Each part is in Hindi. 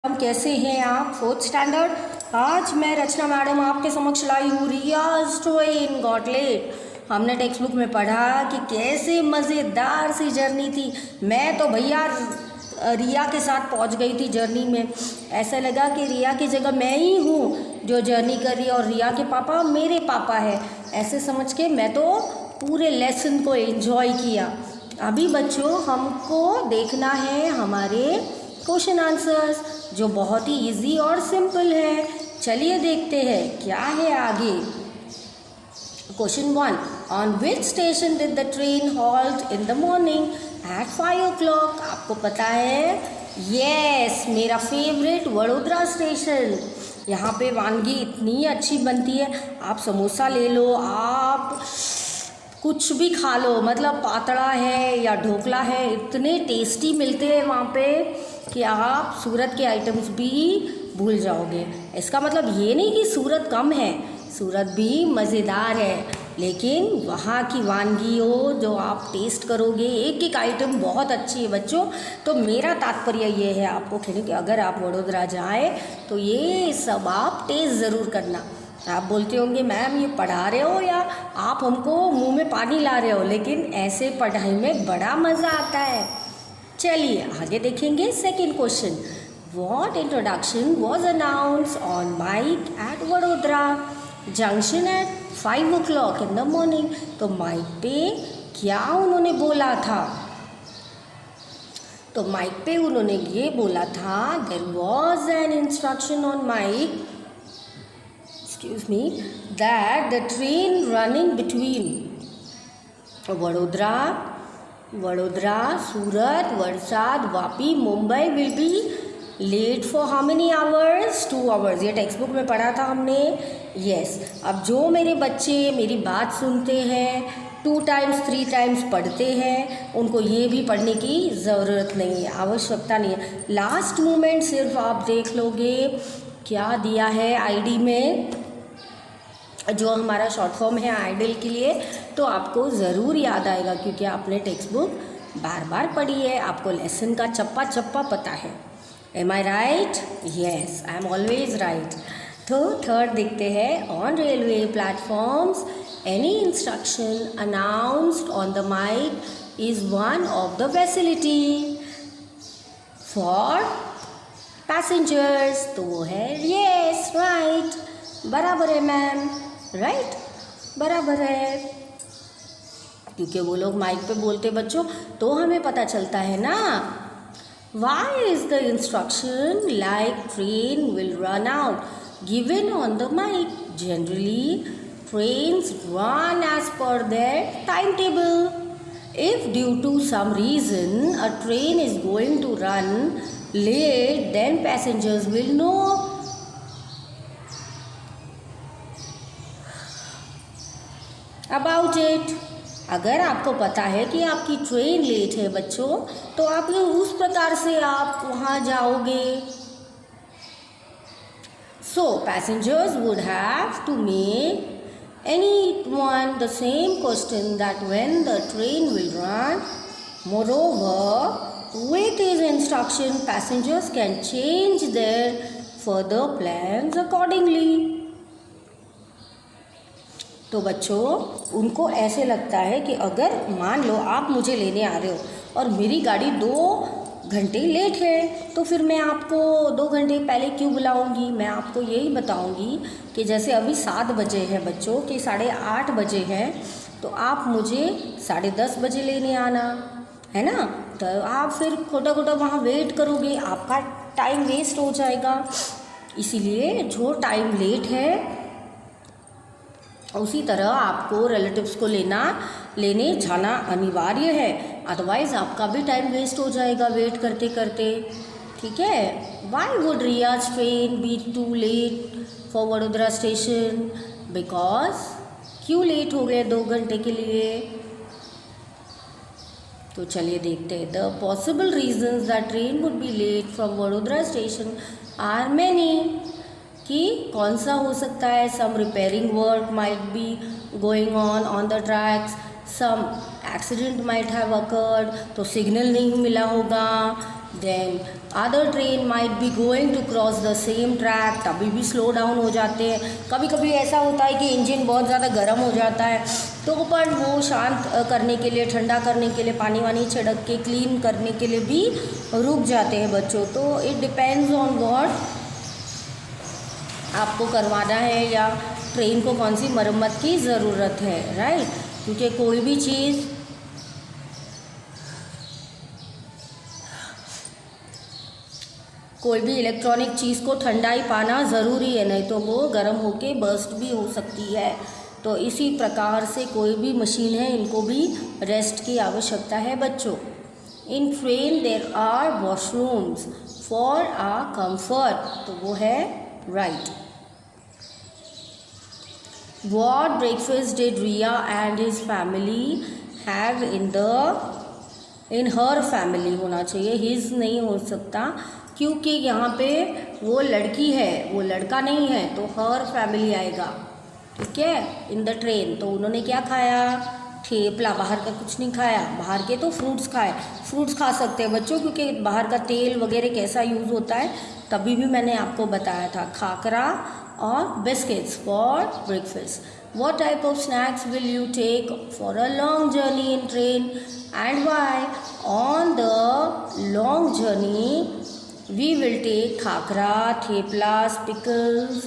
हम कैसे हैं आप? Fourth standard. आज मैं रचना मैडम आपके समक्ष लाई हूँ रियाज ट्रेन गॉट लेट। हमने टेक्स्ट बुक में पढ़ा कि कैसे मज़ेदार सी जर्नी थी। मैं तो भैया रिया के साथ पहुंच गई थी जर्नी में। ऐसा लगा कि रिया की जगह मैं ही हूँ जो जर्नी कर रही है और रिया के पापा मेरे पापा है, ऐसे समझ के मैं तो पूरे लेसन को एंजॉय किया। अभी बच्चों हमको देखना है हमारे क्वेश्चन आंसर्स जो बहुत ही इजी और सिंपल है। चलिए देखते हैं क्या है आगे। Question 1, on which station did the train halt in the morning at 5 o'clock? आपको पता है? यस, मेरा फेवरेट वडोदरा स्टेशन। यहाँ पे वानगी इतनी अच्छी बनती है, आप समोसा ले लो, आप कुछ भी खा लो, मतलब पातड़ा है या ढोकला है, इतने टेस्टी मिलते हैं वहाँ पे कि आप सूरत के आइटम्स भी भूल जाओगे। इसका मतलब ये नहीं कि सूरत कम है, सूरत भी मज़ेदार है, लेकिन वहाँ की वानगियों जो आप टेस्ट करोगे, एक एक आइटम बहुत अच्छी है बच्चों। तो मेरा तात्पर्य ये है आपको कहने कि अगर आप वडोदरा जाए तो ये सब आप टेस्ट ज़रूर करना। आप बोलते होंगे मैम ये पढ़ा रहे हो या आप हमको मुंह में पानी ला रहे हो, लेकिन ऐसे पढ़ाई में बड़ा मज़ा आता है। चलिए आगे देखेंगे। Second question, what introduction was announced on mike at Vadodara junction at 5 o'clock in the morning? तो माइक पे क्या उन्होंने बोला था? तो माइक पे उन्होंने ये बोला था, there was an instruction on mike, excuse me, that the train running between Vadodara, Surat, Valsad, Vapi, Mumbai will be late for how many hours? 2 hours। ये टेक्स्ट बुक में पढ़ा था हमने। yes, अब जो मेरे बच्चे मेरी बात सुनते हैं, 2 times 3 times पढ़ते हैं, उनको ये भी पढ़ने की ज़रूरत नहीं है, आवश्यकता नहीं है। लास्ट मोमेंट सिर्फ आप देख लोगे क्या दिया है आईडी में, जो हमारा शॉर्ट फॉर्म है आइडल के लिए, तो आपको ज़रूर याद आएगा क्योंकि आपने टेक्स्ट बुक बार बार पढ़ी है, आपको लेसन का चप्पा चप्पा पता है। Am I right? Yes, I am always right. तो थर्ड देखते हैं, on railway platforms any instruction announced on the mic is one of the facility for passengers. तो वो है येस, राइट, बराबर है मैम, राइट, बराबर है, क्योंकि वो लोग माइक पे बोलते बच्चों तो हमें पता चलता है ना। Why is the instruction like train will run out given on the mic? Generally trains run as per their time table. If due to some reason a train is going to run late, then passengers will know about it। अगर आपको पता है कि आपकी ट्रेन लेट है बच्चों, तो आप उस प्रकार से आप वहाँ जाओगे। So passengers would have to make anyone the same question that when the train will run। Moreover, with his instruction, passengers can change their further plans accordingly। तो बच्चों उनको ऐसे लगता है कि अगर मान लो आप मुझे लेने आ रहे हो और मेरी गाड़ी 2 घंटे लेट है, तो फिर मैं आपको 2 घंटे पहले क्यों बुलाऊंगी? मैं आपको यही बताऊंगी कि जैसे अभी 7 बजे है बच्चों कि 8:30 बजे है, तो आप मुझे 10:30 बजे लेने आना है ना। तो आप फिर खोटा खोटा वहाँ वेट करोगे, आपका टाइम वेस्ट हो जाएगा। इसीलिए जो टाइम लेट है उसी तरह आपको रिलेटिव्स को लेने जाना अनिवार्य है, अदरवाइज़ आपका भी टाइम वेस्ट हो जाएगा वेट करते करते। ठीक है। Why would Riya's train be too late for Vadodara station? Because क्यों लेट हो गए 2 घंटे के लिए? तो चलिए देखते हैं। The possible reasons that train would be late from Vadodara station are many. कि कौन सा हो सकता है? Some repairing work might be going on the tracks, some accident might have occurred, तो सिग्नल नहीं मिला होगा, then other train might be going to cross the same track, तभी भी स्लो डाउन हो जाते हैं। कभी कभी ऐसा होता है कि इंजन बहुत ज़्यादा गर्म हो जाता है, तो पर वो शांत करने के लिए, ठंडा करने के लिए, पानी वानी छिड़क के क्लीन करने के लिए भी रुक जाते हैं बच्चों। तो इट डिपेंड्स ऑन व्हाट आपको करवाना है या ट्रेन को कौन सी मरम्मत की ज़रूरत है, राइट। क्योंकि कोई भी चीज़ कोई भी इलेक्ट्रॉनिक चीज़ को ठंडा ही पाना ज़रूरी है, नहीं तो वो गर्म होके बर्स्ट भी हो सकती है। तो इसी प्रकार से कोई भी मशीन है, इनको भी रेस्ट की आवश्यकता है बच्चों। In train there are washrooms for a comfort, तो वो है right. What breakfast did Riya and his family have in her family होना चाहिए, his नहीं हो सकता, क्योंकि यहाँ पे वो लड़की है, वो लड़का नहीं है, तो her family आएगा, ठीक है। इन द ट्रेन, तो उन्होंने क्या खाया, ठेपला, बाहर का कुछ नहीं खाया, बाहर के तो फ्रूट्स खाए। फ्रूट्स खा सकते हैं बच्चों, क्योंकि बाहर का तेल वगैरह कैसा यूज़ होता है तभी भी मैंने आपको बताया था। खाकरा और biscuits for breakfast. What type of snacks will you take for a long journey in train and why? On the long journey we will take khakhra, theplas, pickles,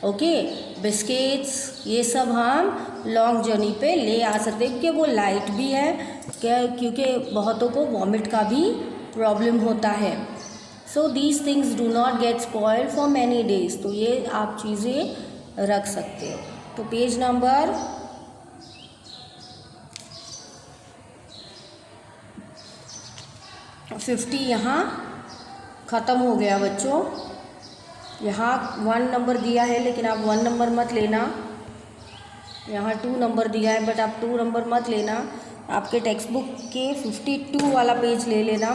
okay, biscuits, ये सब हम लॉन्ग जर्नी पे ले आ सकते हैं, क्योंकि वो लाइट भी है, क्योंकि बहुतों को वॉमिट का भी प्रॉब्लम होता है। So these things do not gate spoiled for many days, तो ये आप चीज़ें रख सकते हो। तो पेज नंबर 50 यहाँ ख़त्म हो गया बच्चों। यहाँ 1 नंबर दिया है, लेकिन आप 1 नंबर मत लेना। यहाँ 2 नंबर दिया है, बट आप 2 नंबर मत लेना। आपके टेक्स्ट बुक के 52 वाला पेज ले लेना,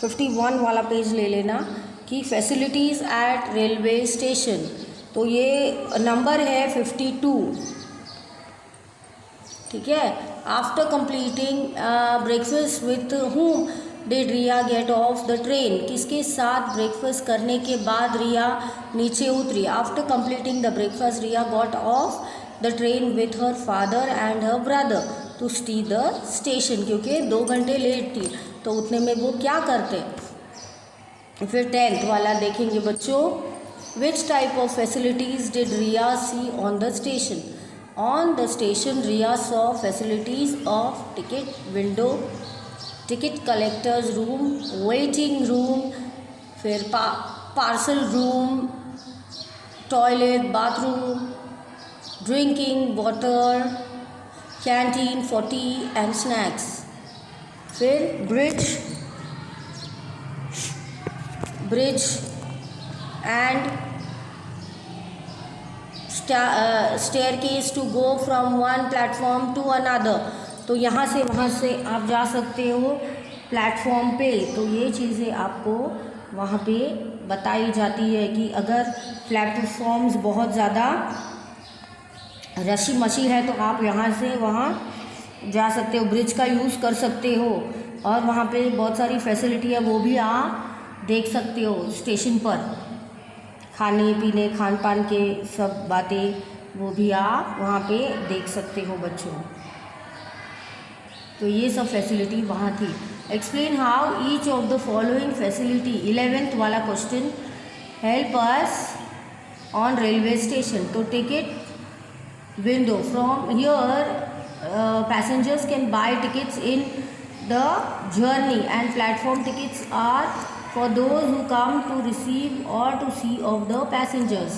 51 वाला पेज ले लेना कि फैसिलिटीज़ एट रेलवे स्टेशन। तो ये नंबर है 52, ठीक है। After completing breakfast with whom did Riya get off the train, किसके साथ ब्रेकफास्ट करने के बाद रिया नीचे उतरी। After completing the breakfast Riya got off the train with her father and her brother to see the station, क्योंकि 2 घंटे लेट थी, तो उतने में वो क्या करते। फिर 10th वाला देखेंगे बच्चों। Which type of facilities did Riya see on the station. On the station Riya saw facilities of ticket window, ticket collectors room, waiting room, फिर parcel room, toilet, bathroom, drinking water, canteen for tea and snacks, फिर bridge and staircase to go from one platform to another। तो यहाँ से वहाँ से आप जा सकते हो प्लेटफॉर्म पे। तो ये चीज़ें आपको वहाँ पे बताई जाती है कि अगर प्लेटफॉर्म्स बहुत ज़्यादा रशी मशी है तो आप यहाँ से वहाँ जा सकते हो, ब्रिज का यूज़ कर सकते हो, और वहाँ पे बहुत सारी फैसिलिटी है वो भी आप देख सकते हो स्टेशन पर। खाने पीने, खान पान के सब बातें वो भी आप वहाँ पे देख सकते हो बच्चों। तो ये सब फैसिलिटी वहाँ थी। Explain how each of the following facility, 11th वाला question, help us on railway station. तो ticket window, from here passengers can buy tickets in the journey and platform tickets are for those who come to receive or to see of the passengers।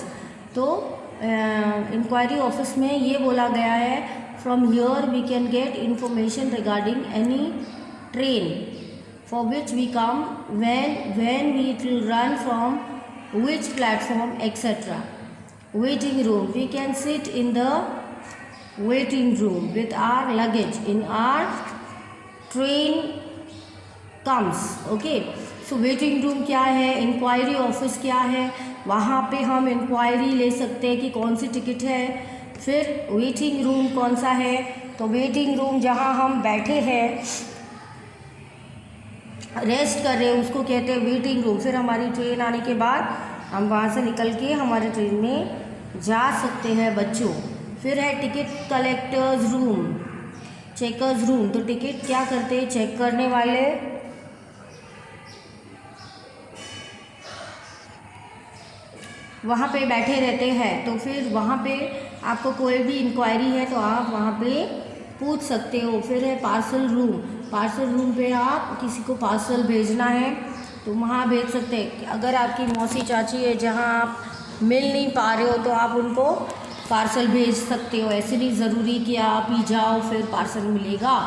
तो इंक्वायरी ऑफिस में ये बोला गया है, from here we can get information regarding any train for which we come, when we will run from which platform, etc. Waiting room, we can sit in the waiting room with our luggage in our train comes, okay। So waiting room क्या है, इंक्वायरी ऑफिस क्या है, वहाँ पे हम इंक्वायरी ले सकते हैं कि कौन सी टिकट है। फिर वेटिंग रूम कौन सा है, तो वेटिंग रूम जहाँ हम बैठे हैं रेस्ट कर रहे हैं उसको कहते हैं वेटिंग रूम। फिर हमारी ट्रेन आने के बाद हम वहाँ से निकल के हमारे ट्रेन में जा सकते हैं बच्चों। फिर है ticket collectors room, checkers room. तो टिकट क्या करते हैं, चेक करने वाले वहाँ पे बैठे रहते हैं। तो फिर वहाँ पे आपको कोई भी इंक्वायरी है तो आप वहाँ पे पूछ सकते हो। फिर है पार्सल रूम, पार्सल रूम पे आप किसी को पार्सल भेजना है तो वहाँ भेज सकते हैं। अगर आपकी मौसी चाची है जहाँ आप मिल नहीं पा रहे हो तो आप उनको पार्सल भेज सकते हो, ऐसे नहीं ज़रूरी कि आप ही जाओ फिर पार्सल मिलेगा।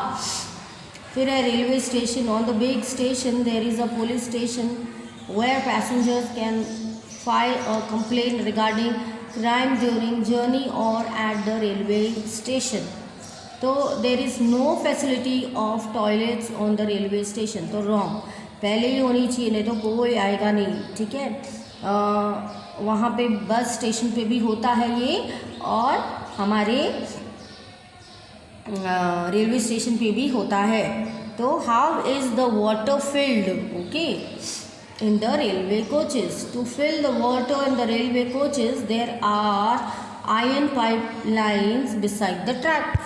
फिर है railway station, on the big station there is a police station where passengers can file a complaint regarding crime during journey और एट द रेलवे स्टेशन। तो there is no facility of toilets on the railway station. तो रॉन्ग, पहले ही होनी चाहिए, नहीं तो कोई आएगा नहीं, ठीक है। वहाँ पे बस स्टेशन पे भी होता है ये, और हमारे रेलवे स्टेशन पे भी होता है। तो how is the water field, okay, in the railway coaches. To fill the water in the railway coaches there are iron pipe lines beside the track.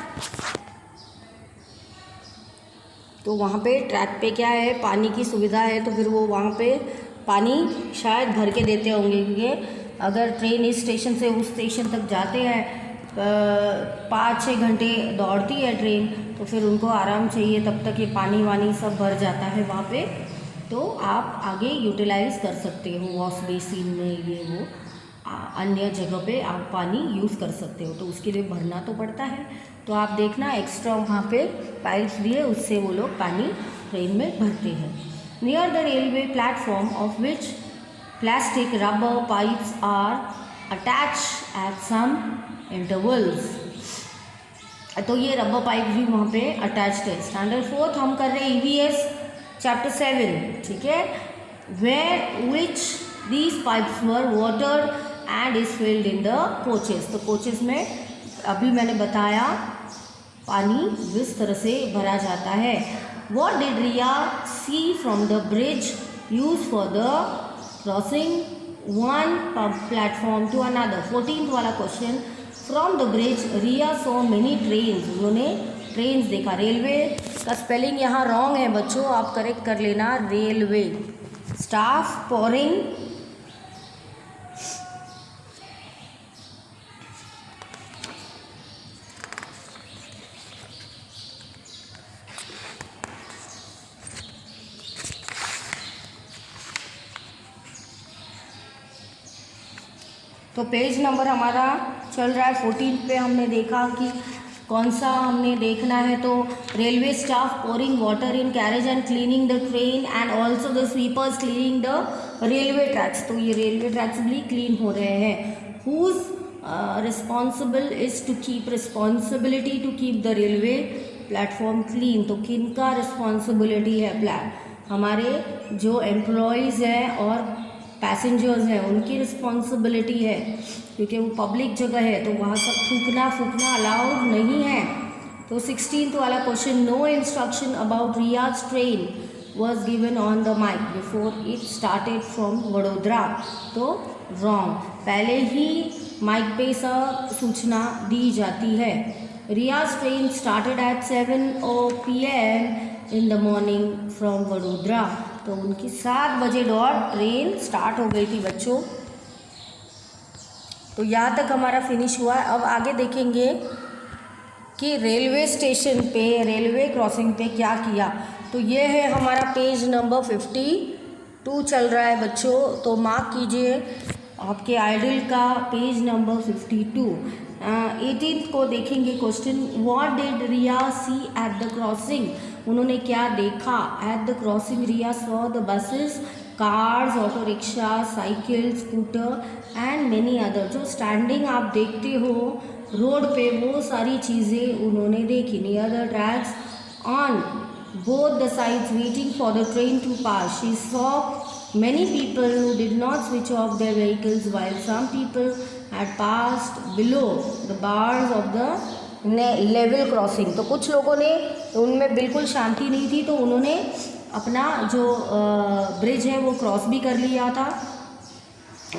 तो वहाँ पे ट्रैक पे क्या है, पानी की सुविधा है, तो फिर वो वहाँ पे पानी शायद भर के देते होंगे, क्योंकि अगर ट्रेन इस स्टेशन से उस स्टेशन तक जाते हैं 5-6 घंटे दौड़ती है ट्रेन, तो फिर उनको आराम चाहिए, तब तक ये पानी वानी सब भर जाता है वहाँ पे। तो आप आगे यूटिलाइज़ कर सकते हो, वॉश बेसिन में ये वो अन्य जगह पे आप पानी यूज़ कर सकते हो। तो उसके लिए भरना तो पड़ता है, तो आप देखना एक्स्ट्रा वहाँ पे पाइप्स दिए, उससे वो लोग पानी ट्रेन में भरते हैं। Near the railway platform of which plastic rubber pipes are attach at some intervals. तो ये रबर पाइप भी वहाँ पे अटैच्ड है। स्टैंडर्ड 4 हम कर रहे हैं EVS चैप्टर 7, ठीक है। Where which these pipes were water and is filled in the coaches. तो कोचेस में अभी मैंने बताया पानी किस तरह से भरा जाता है। What did Riya see from the bridge use for the crossing one platform to another. 14th वाला question, from the bridge Riya saw many trains. उन्होंने ट्रेन्स देखा। रेलवे का स्पेलिंग यहाँ रॉन्ग है बच्चों, आप करेक्ट कर लेना, रेलवे। स्टाफ पोरिंग, तो पेज नंबर हमारा चल रहा है 14 पे। हमने देखा कि कौन सा हमने देखना है, तो railway staff pouring water in carriage and cleaning the train and also the sweepers cleaning the railway tracks. तो ये रेलवे ट्रैक्स भी क्लीन हो रहे हैं। Whose responsible is to keep responsibility to keep the railway platform clean. तो किन का रिस्पॉन्सिबिलिटी है, हमारे जो एम्प्लॉयज़ हैं और पैसेंजर्स हैं उनकी रिस्पॉन्सिबिलिटी है, क्योंकि वो पब्लिक जगह है तो वहाँ सब थूकना फूकना अलाउड नहीं है। तो 16th वाला question, no instruction about Riya's train was given on the mic before it started from Vadodara. तो रॉन्ग, पहले ही माइक पे सब सूचना दी जाती है। Riya's train started at 7 PM in the morning from Vadodara. तो उनकी 7 बजे डॉट ट्रेन स्टार्ट हो गई थी बच्चों। तो यहाँ तक हमारा फिनिश हुआ है। अब आगे देखेंगे कि रेलवे स्टेशन पे, रेलवे क्रॉसिंग पे क्या किया। तो ये है हमारा पेज नंबर 52 चल रहा है बच्चों, तो मार्क कीजिए आपके आइडियल का पेज नंबर 52। 18th को देखेंगे question, what did Riya see at the crossing. उन्होंने क्या देखा at the crossing. Riya saw the buses, cars, auto rickshaw, cycle, scooter and many other. जो स्टैंडिंग आप देखते हो रोड पे, वो सारी चीज़ें उन्होंने देखी। Near the tracks on both the sides waiting for the train to pass. She saw many people who did not switch off their vehicles, while some people had passed below the bars of the level crossing. तो कुछ लोगों ने, उनमें बिल्कुल शांति नहीं थी तो उन्होंने अपना जो ब्रिज है वो क्रॉस भी कर लिया था।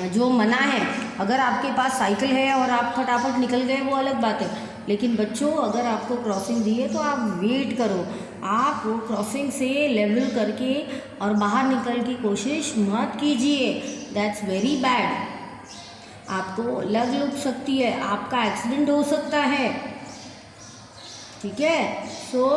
जो मना है, अगर आपके पास साइकिल है और आप फटाफट निकल गए वो अलग बात है, लेकिन बच्चों अगर आपको क्रॉसिंग दी है तो आप वेट करो, आप वो क्रॉसिंग से लेवल करके और बाहर निकल की कोशिश मत कीजिए, दैट्स वेरी बैड। आपको लग सकती है, आपका एक्सीडेंट हो सकता है, ठीक है। So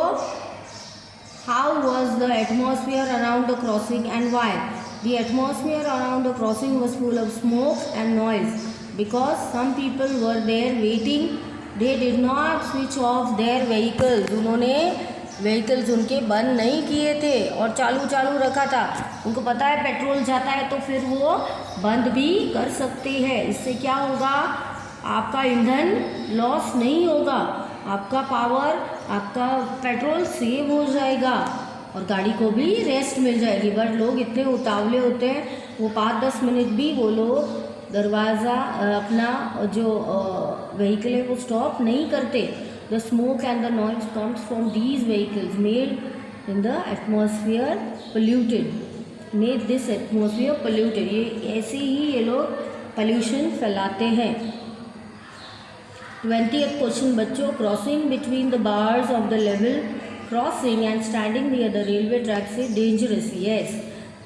how was the atmosphere around the crossing and why? The atmosphere around the crossing was full of smoke and noise because some people were there waiting. They did not switch off their vehicles. उन्होंने vehicles उनके बंद नहीं किए थे और चालू रखा था। उनको पता है पेट्रोल जाता है तो फिर वो बंद भी कर सकते हैं। इससे क्या होगा, आपका ईंधन लॉस नहीं होगा, आपका पावर, आपका पेट्रोल सेव हो जाएगा और गाड़ी को भी रेस्ट मिल जाएगी। बट लोग इतने उतावले होते हैं, वो 5-10 मिनट भी वो लोग दरवाज़ा अपना जो व्हीकल है वो स्टॉप नहीं करते। The smoke and the noise comes from these vehicles made in the atmosphere polluted, made this atmosphere polluted. ये ऐसे ही ये लोग पोल्यूशन फैलाते हैं। 20th क्वेश्चन बच्चों, crossing between the bars of the level crossing and standing near the railway track से डेंजरस। यस,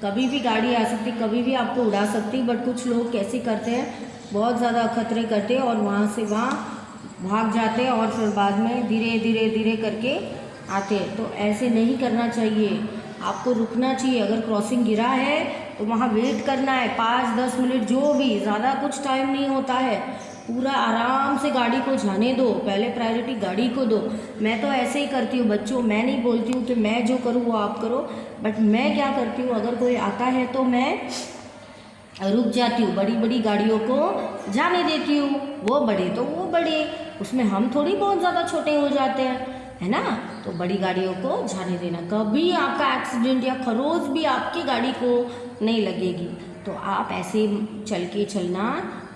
कभी भी गाड़ी आ सकती, कभी भी आपको उड़ा सकती, बट कुछ लोग कैसे करते हैं, बहुत ज़्यादा खतरे करते हैं और वहाँ से वहाँ भाग जाते हैं और फिर बाद में धीरे करके आते हैं। तो ऐसे नहीं करना चाहिए, आपको रुकना चाहिए। अगर क्रॉसिंग गिरा है तो वहाँ वेट करना है 5-10 मिनट, जो भी, ज़्यादा कुछ टाइम नहीं होता है। पूरा आराम से गाड़ी को जाने दो, पहले प्रायोरिटी गाड़ी को दो। मैं तो ऐसे ही करती हूँ बच्चों, मैं नहीं बोलती हूँ कि मैं जो करूँ वो आप करो, बट मैं क्या करती हूँ, अगर कोई आता है तो मैं रुक जाती हूँ, बड़ी गाड़ियों को जाने देती हूँ। वो बड़े तो वो बड़े, उसमें हम थोड़ी बहुत ज़्यादा छोटे हो जाते हैं, है ना। तो बड़ी गाड़ियों को जाने देना, कभी आपका एक्सीडेंट या खरोच भी आपकी गाड़ी को नहीं लगेगी। तो आप ऐसे चलना,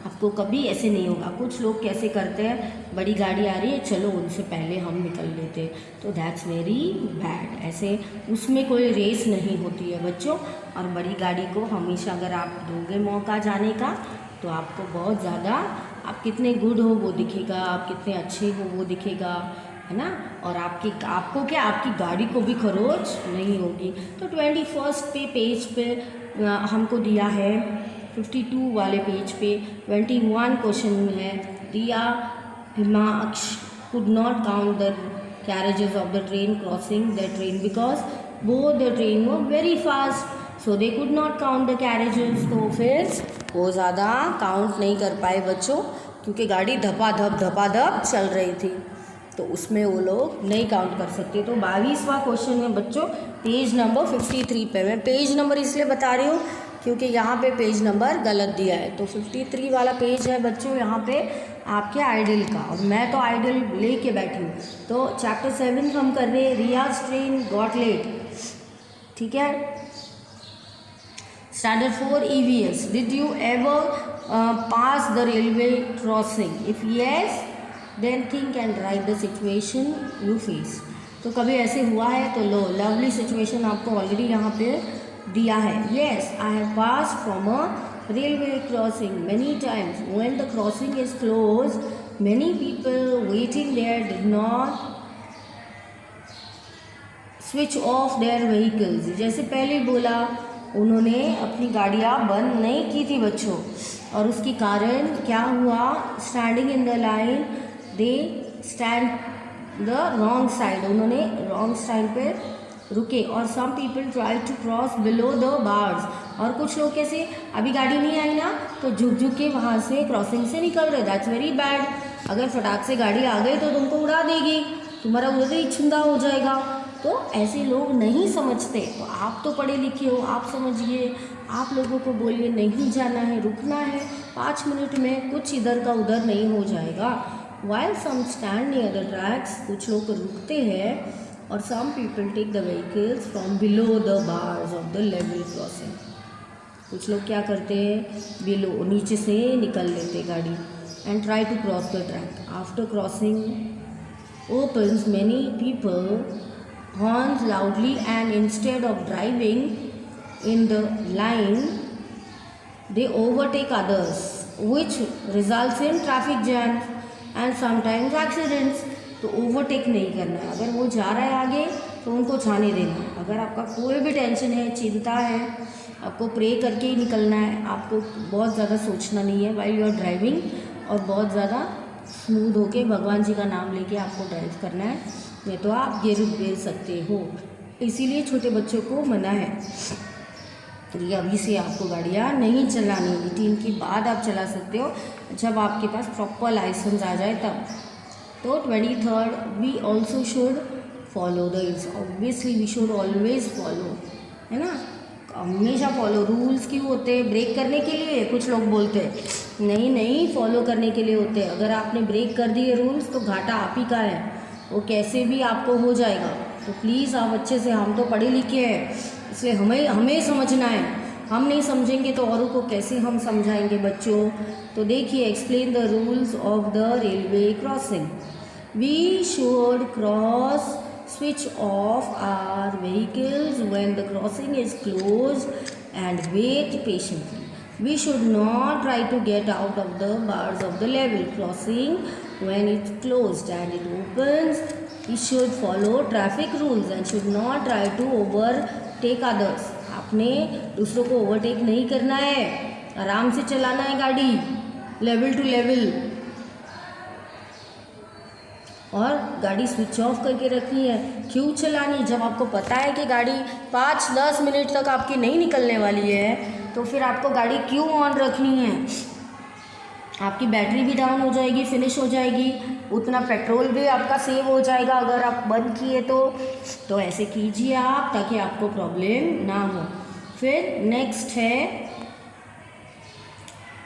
आपको कभी ऐसे नहीं होगा। कुछ लोग कैसे करते हैं, बड़ी गाड़ी आ रही है, चलो उनसे पहले हम निकल लेते हैं, तो दैट्स वेरी बैड। ऐसे उसमें कोई रेस नहीं होती है बच्चों। और बड़ी गाड़ी को हमेशा अगर आप दोगे मौका जाने का तो आपको बहुत ज़्यादा, आप कितने गुड हो वो दिखेगा, आप कितने अच्छे हो वो दिखेगा, है ना। और आपको क्या, आपकी गाड़ी को भी खरोच नहीं होगी। तो 21st पेज पे हमको दिया है 52 वाले पेज पे 21 क्वेश्चन है, रिया हिमाक्ष could not count the carriages of the train crossing the train because both the train were very fast, so they could not count the carriages। तो फिर वो ज़्यादा काउंट नहीं कर पाए बच्चों, क्योंकि गाड़ी धपाधप चल रही थी, तो उसमें वो लोग नहीं काउंट कर सकते। तो 22वां क्वेश्चन है बच्चों, पेज नंबर 53 पे। मैं पेज नंबर इसलिए बता रही हूँ क्योंकि यहाँ पे पेज नंबर गलत दिया है। तो 53 वाला पेज है बच्चों यहाँ पे आपके आइडियल का, और मैं तो आइडियल लेके बैठी हूँ। तो चैप्टर 7 हम कर रहे हैं, रियाज ट्रेन गॉट लेट, ठीक है। Standard 4 EVS, did you ever pass the railway crossing? If yes then think and write the situation you face. तो कभी ऐसे हुआ है तो लो, लवली सिचुएशन आपको ऑलरेडी यहाँ पे दिया है। Yes, I have pass from a railway crossing many times when the crossing is close many people waiting there did not switch off their vehicles. जैसे पहले बोला, उन्होंने अपनी गाड़ियाँ बंद नहीं की थी बच्चों, और उसके कारण क्या हुआ, standing in the line they stand the wrong side, उन्होंने रॉन्ग साइड पे रुके। और some people try to cross below the bars, और कुछ लोग कैसे, अभी गाड़ी नहीं आई ना तो झुक के वहाँ से क्रॉसिंग से निकल रहे, दैट्स वेरी बैड। अगर फटाक से गाड़ी आ गई तो तुमको उड़ा देगी, तुम्हारा उधर ही छुंदा हो जाएगा। तो ऐसे लोग नहीं समझते। तो आप तो पढ़े लिखे हो, आप समझिए, आप लोगों को बोलिए नहीं जाना है, रुकना है, 5 मिनट में कुछ इधर का उधर नहीं हो जाएगा। While some stand near the tracks, कुछ लोग रुकते हैं, और some people take the vehicles from below the bars of the level crossing. कुछ लोग क्या करते हैं, बिलो, नीचे से निकल लेते गाड़ी, and try to cross the track. After crossing opens, many people horns loudly and instead of driving in the line they overtake others which results in traffic jam and sometimes accidents. तो ओवरटेक नहीं करना है, अगर वो जा रहा है आगे तो उनको जाने देना। अगर आपका कोई भी टेंशन है, चिंता है, आपको प्रे करके ही निकलना है, आपको बहुत ज़्यादा सोचना नहीं है व्हाइल यू आर ड्राइविंग, और बहुत ज़्यादा स्मूथ होके भगवान जी का नाम लेके आपको ड्राइव करना है, नहीं तो आप गिर सकते हो। इसीलिए छोटे बच्चों को मना है कि अभी से आपको गाड़ियाँ नहीं चलानी, 18 के बाद आप चला सकते हो जब आपके पास प्रॉपर लाइसेंस आ जाए तब। तो 23rd we also should follow the rules, obviously we should always follow, है ना, हमेशा फॉलो। रूल्स क्यों होते हैं? ब्रेक करने के लिए कुछ लोग बोलते हैं, नहीं फॉलो करने के लिए होते हैं। अगर आपने ब्रेक कर दिए रूल्स तो घाटा आप ही का है, वो कैसे भी आपको हो जाएगा। तो प्लीज़ आप अच्छे से, हम तो पढ़े लिखे हैं इसलिए हमें समझना है, हम नहीं समझेंगे तो औरों को कैसे हम समझाएंगे बच्चों। तो देखिए, explain the rules of the railway crossing. We should cross, switch off our vehicles when the crossing is closed and wait patiently. We should not try to get out of the bars of the level crossing when it's closed and it opens. We should follow traffic rules and should not try to overtake others. आपने दूसरों को ओवरटेक नहीं करना है, आराम से चलाना है गाड़ी, लेवल टू लेवल, और गाड़ी स्विच ऑफ करके रखनी है। क्यों चलानी? जब आपको पता है कि गाड़ी 5-10 मिनट तक आपकी नहीं निकलने वाली है तो फिर आपको गाड़ी क्यों ऑन रखनी है? आपकी बैटरी भी डाउन हो जाएगी, फिनिश हो जाएगी, उतना पेट्रोल भी आपका सेव हो जाएगा अगर आप बंद किए तो ऐसे कीजिए आप, ताकि आपको प्रॉब्लम ना हो। फिर नेक्स्ट है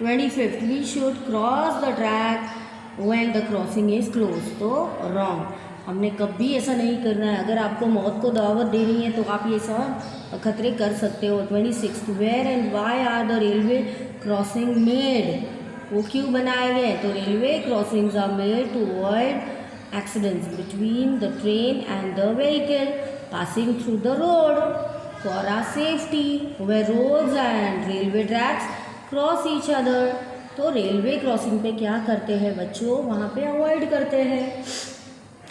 25th, we should cross the track when the crossing is closed। तो रॉन्ग, हमने कभी ऐसा नहीं करना है। अगर आपको मौत को दावत देनी है तो आप ये सब खतरे कर सकते हो। 26th, where and why are the railway crossing made? वो क्यों बनाए गए? तो railway crossings are made to avoid accidents between the train and the vehicle passing through the road for our safety where roads and railway tracks cross each other. तो रेलवे क्रॉसिंग पे क्या करते हैं बच्चों? वहाँ पे अवॉइड करते हैं,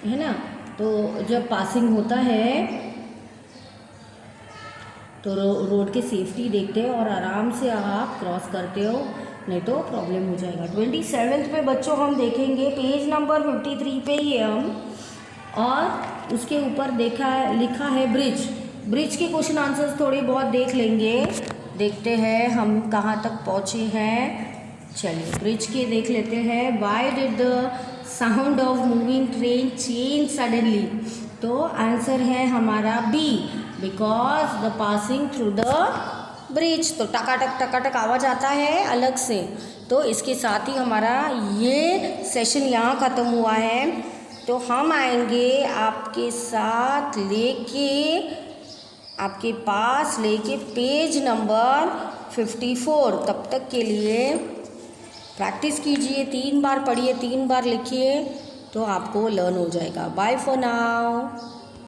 है ना। तो जब पासिंग होता है तो रोड की सेफ्टी देखते हैं और आराम से आप क्रॉस करते हो, नहीं तो प्रॉब्लम हो जाएगा। 27th पे बच्चों हम देखेंगे, पेज नंबर 53 पे ही है हम, और उसके ऊपर लिखा है ब्रिज के क्वेश्चन आंसर्स थोड़े बहुत देख लेंगे। देखते हैं हम कहाँ तक पहुँचे हैं। चलिए ब्रिज के देख लेते हैं। Why did the sound of moving train change suddenly? तो आंसर है हमारा B, because the passing through the bridge. तो टकाटक आवाज़ आता है अलग से। तो इसके साथ ही हमारा ये सेशन यहाँ ख़त्म हुआ है। तो हम आएंगे आपके साथ आपके पास लेके पेज नंबर 54। तब तक के लिए प्रैक्टिस कीजिए, 3 बार पढ़िए, 3 बार लिखिए, तो आपको लर्न हो जाएगा। Bye for now.